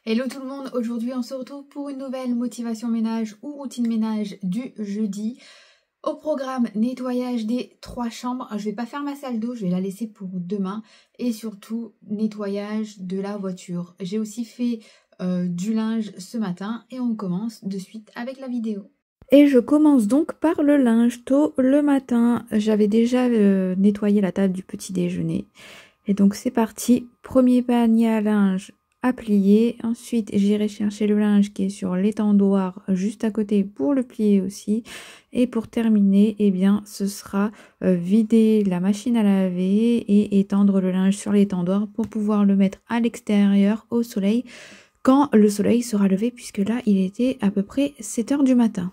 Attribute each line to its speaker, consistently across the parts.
Speaker 1: Hello tout le monde, aujourd'hui on se retrouve pour une nouvelle motivation ménage ou routine ménage du jeudi. Au programme, nettoyage des 3 chambres. Je vais pas faire ma salle d'eau, je vais la laisser pour demain. Et surtout, nettoyage de la voiture. J'ai aussi fait du linge ce matin et on commence de suite avec la vidéo. Et je commence donc par le linge tôt le matin. J'avais déjà nettoyé la table du petit déjeuner. Et donc c'est parti, premier panier à linge à plier. Ensuite j'irai chercher le linge qui est sur l'étendoir juste à côté pour le plier aussi. Et pour terminer, eh bien ce sera vider la machine à laver et étendre le linge sur l'étendoir pour pouvoir le mettre à l'extérieur au soleil quand le soleil sera levé, puisque là il était à peu près 7 h du matin.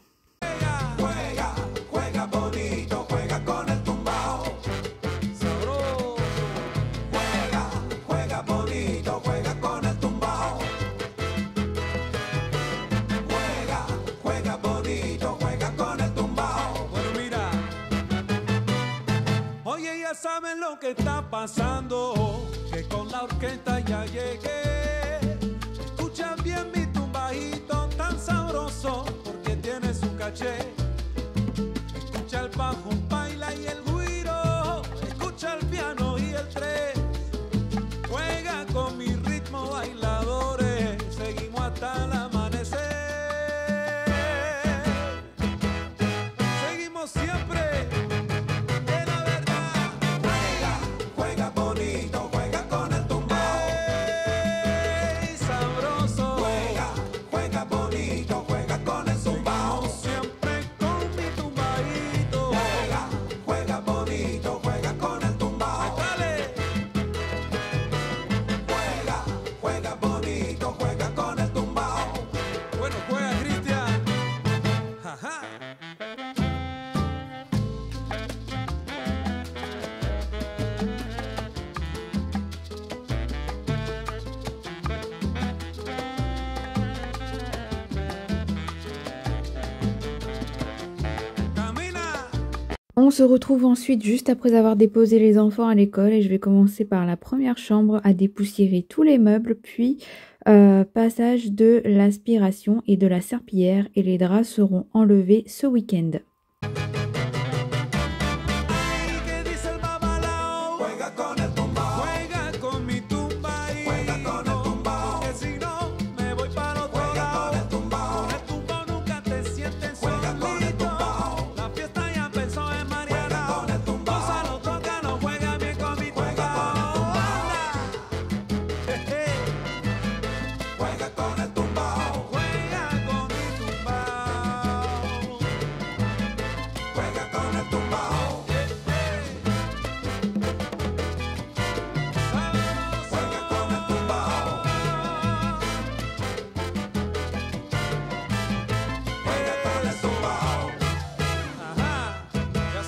Speaker 2: Saben lo que está pasando, que con la orquesta ya llegué. Escucha bien mi tumbadito tan sabroso, porque tiene su caché. Escucha el bajo, baila y el güiro, escucha el piano y el tres. Juega con mi ritmo bailadores, seguimos hasta el amanecer. Seguimos siempre.
Speaker 1: On se retrouve ensuite juste après avoir déposé les enfants à l'école et je vais commencer par la première chambre à dépoussiérer tous les meubles, puis passage de l'aspiration et de la serpillière et les draps seront enlevés ce week-end.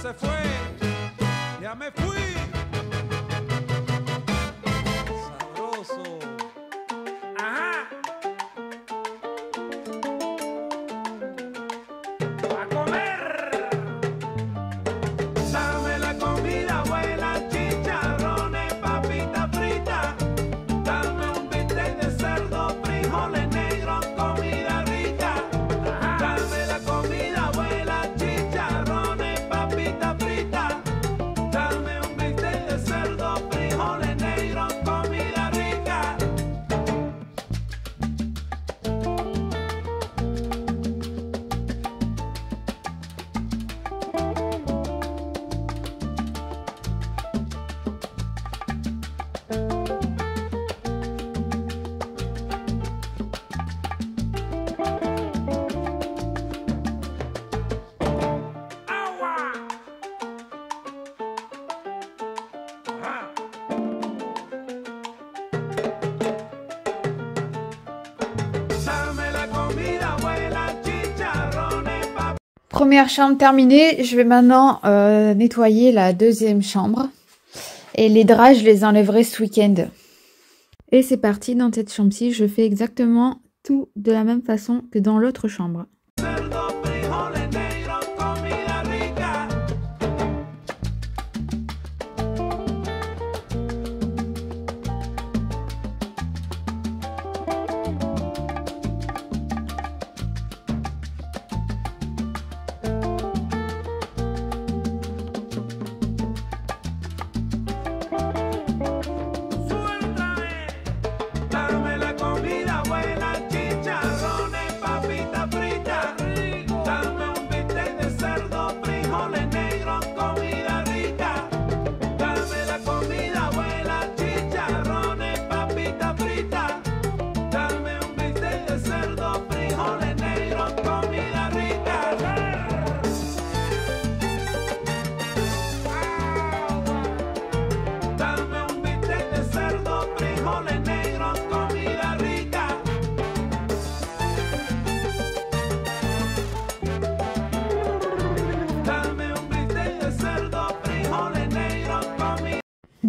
Speaker 2: Se fue, ya me fui. Sabroso. Ajá. A comer. Dame la comida buena, chicharrones, papita frita. Dame un bistec de cerdo, frijoles negros, comida rica. Dame la comida buena, chicharrones, papita frita. Dame un bistec de cerdo, frijoles negros, comida rica.
Speaker 1: Première chambre terminée, je vais maintenant nettoyer la deuxième chambre. Et les draps, je les enlèverai ce week-end. Et c'est parti, dans cette chambre-ci, je fais exactement tout de la même façon que dans l'autre chambre.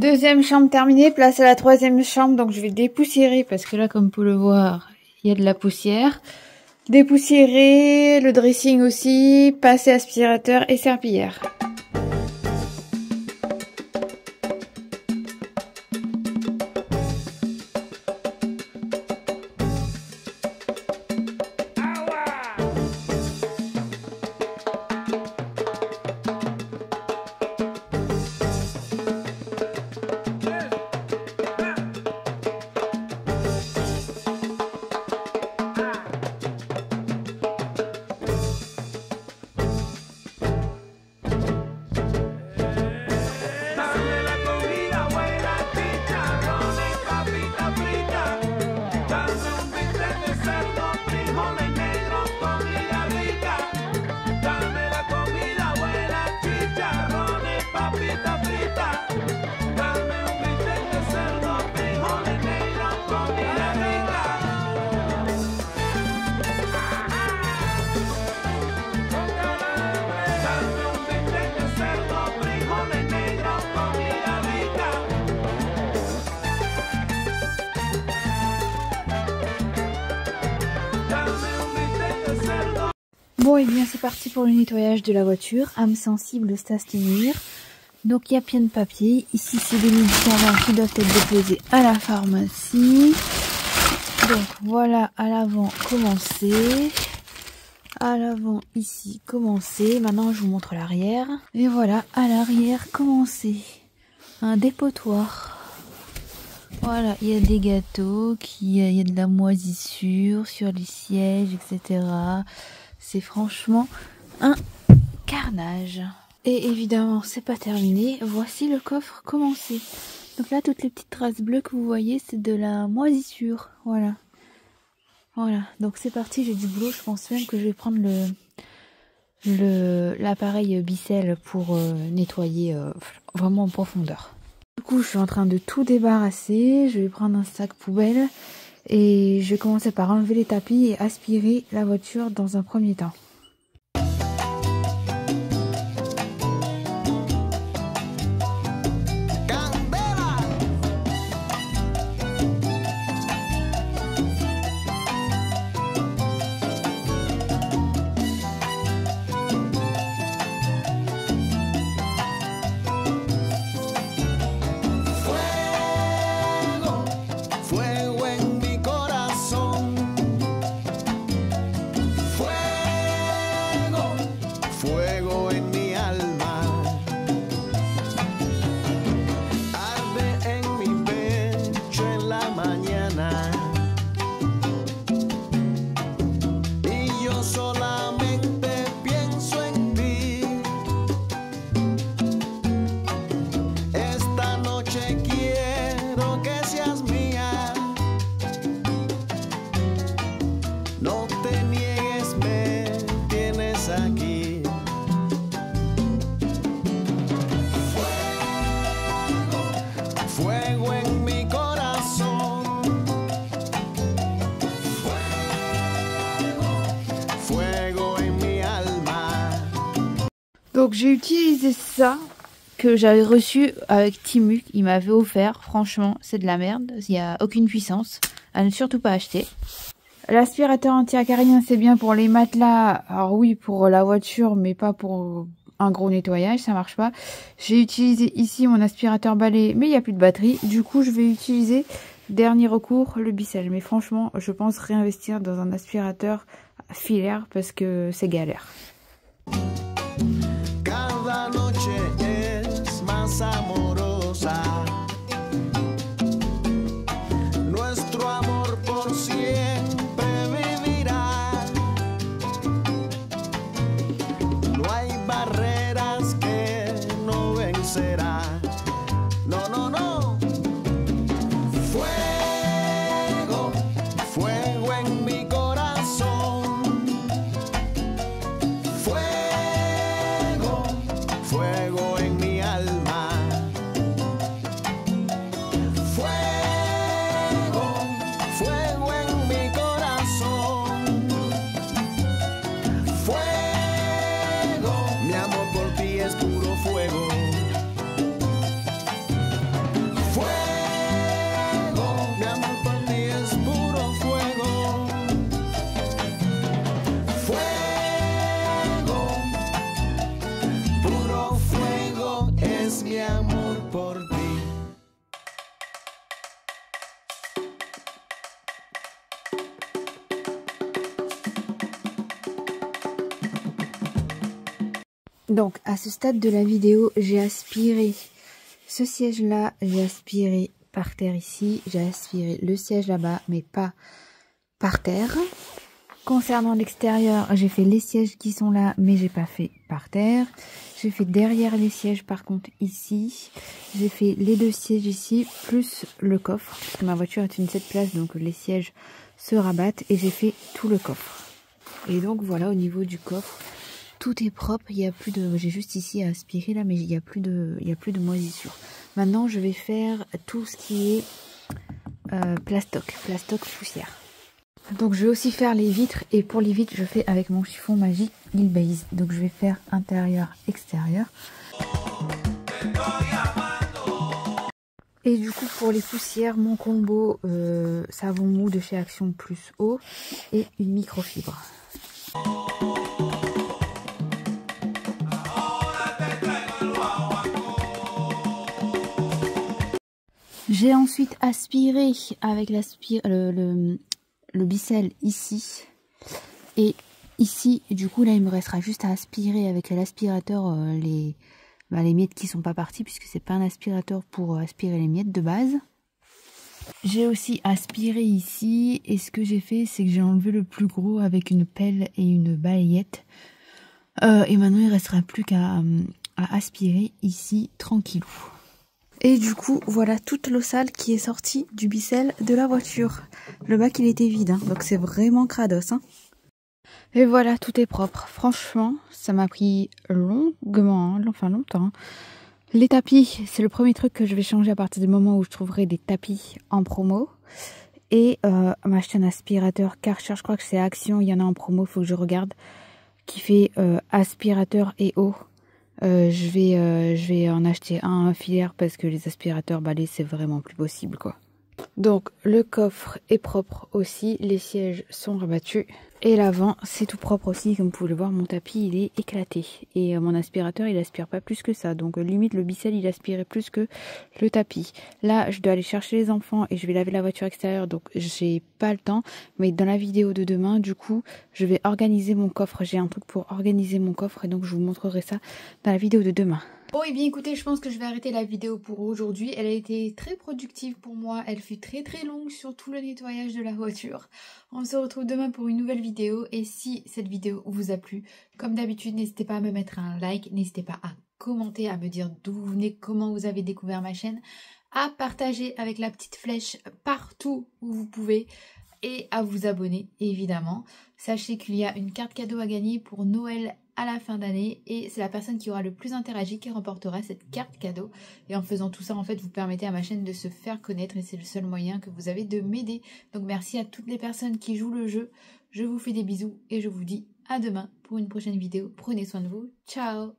Speaker 1: Deuxième chambre terminée, place à la troisième chambre. Donc je vais dépoussiérer parce que là, comme vous pouvez le voir, il y a de la poussière. Dépoussiérer, le dressing aussi, passer aspirateur et serpillière. Bon, et bien c'est parti pour le nettoyage de la voiture. Âme sensible, s'abstenir. Donc il y a plein de papiers. Ici c'est des médicaments qui doivent être déposés à la pharmacie. Donc voilà, à l'avant commencer. À l'avant ici commencer. Maintenant je vous montre l'arrière. Et voilà, à l'arrière commencer. Un dépotoir. Voilà, il y a des gâteaux, il y a de la moisissure sur les sièges, etc. C'est franchement un carnage. Et évidemment, c'est pas terminé. Voici le coffre commencé. Donc là, toutes les petites traces bleues que vous voyez, c'est de la moisissure. Voilà. Voilà. Donc c'est parti, j'ai du boulot. Je pense même que je vais prendre l'appareil Bicel pour nettoyer vraiment en profondeur. Du coup, je suis en train de tout débarrasser. Je vais prendre un sac poubelle. Et je vais commencer par enlever les tapis et aspirer la voiture dans un premier temps. Donc j'ai utilisé ça que j'avais reçu avec Timu, il m'avait offert. Franchement, c'est de la merde, il n'y a aucune puissance, à ne surtout pas acheter. L'aspirateur anti-acarien, c'est bien pour les matelas. Alors oui, pour la voiture, mais pas pour un gros nettoyage, ça marche pas. J'ai utilisé ici mon aspirateur balai, mais il n'y a plus de batterie. Du coup, je vais utiliser, dernier recours, le Bicel. Mais franchement, je pense réinvestir dans un aspirateur filaire parce que c'est galère.
Speaker 3: Cada noche es más amorosa. Nuestro amor por siempre vivirá. No hay barreras que no vencerá. No, no, no. Fuego, fuego en mi corazón. Fuego en mi alma.
Speaker 1: Donc à ce stade de la vidéo, j'ai aspiré ce siège là, j'ai aspiré par terre ici, j'ai aspiré le siège là-bas, mais pas par terre. Concernant l'extérieur, j'ai fait les sièges qui sont là, mais j'ai pas fait par terre. J'ai fait derrière les sièges, par contre ici. J'ai fait les 2 sièges ici, plus le coffre, parce que ma voiture est une 7 places, donc les sièges se rabattent. Et j'ai fait tout le coffre. Et donc voilà, au niveau du coffre, tout est propre. Il y a plus de, j'ai juste ici à aspirer là, mais il y a plus de moisissure. Maintenant, je vais faire tout ce qui est plastoc poussière. Donc je vais aussi faire les vitres, et pour les vitres je fais avec mon chiffon magique Il Base. Donc je vais faire intérieur, extérieur. Et du coup pour les poussières, mon combo savon mou de chez Action plus eau et une microfibre. J'ai ensuite aspiré avec le Bicel ici, et ici du coup là il me restera juste à aspirer avec l'aspirateur les miettes qui sont pas parties, puisque c'est pas un aspirateur pour aspirer les miettes de base. J'ai aussi aspiré ici, et ce que j'ai fait c'est que j'ai enlevé le plus gros avec une pelle et une balayette, et maintenant il restera plus qu'à aspirer ici tranquillou. Et du coup, voilà toute l'eau sale qui est sortie du Bicel de la voiture. Le bac, il était vide, hein, donc c'est vraiment crados. Hein. Et voilà, tout est propre. Franchement, ça m'a pris longuement, enfin longtemps. Les tapis, c'est le premier truc que je vais changer à partir du moment où je trouverai des tapis en promo. Et m'acheter un aspirateur Karcher, je crois que c'est Action, il y en a en promo, il faut que je regarde, qui fait aspirateur et eau. Je vais en acheter un filière, parce que les aspirateurs balais c'est vraiment plus possible quoi. Donc le coffre est propre aussi, les sièges sont rabattus et l'avant c'est tout propre aussi. Comme vous pouvez le voir, mon tapis il est éclaté, et mon aspirateur il aspire pas plus que ça, donc limite le Bicel il aspirait plus que le tapis. Là je dois aller chercher les enfants et je vais laver la voiture extérieure, donc j'ai pas le temps, mais dans la vidéo de demain du coup je vais organiser mon coffre. J'ai un truc pour organiser mon coffre, et donc je vous montrerai ça dans la vidéo de demain. Bon et bien écoutez, je pense que je vais arrêter la vidéo pour aujourd'hui. Elle a été très productive pour moi, elle fut très longue sur tout le nettoyage de la voiture. On se retrouve demain pour une nouvelle vidéo, et si cette vidéo vous a plu, comme d'habitude n'hésitez pas à me mettre un like, n'hésitez pas à commenter, à me dire d'où vous venez, comment vous avez découvert ma chaîne, à partager avec la petite flèche partout où vous pouvez, et à vous abonner évidemment. Sachez qu'il y a une carte cadeau à gagner pour Noël à la fin d'année, et c'est la personne qui aura le plus interagi qui remportera cette carte cadeau. Et en faisant tout ça, en fait, vous permettez à ma chaîne de se faire connaître, et c'est le seul moyen que vous avez de m'aider. Donc merci à toutes les personnes qui jouent le jeu. Je vous fais des bisous et je vous dis à demain pour une prochaine vidéo. Prenez soin de vous. Ciao!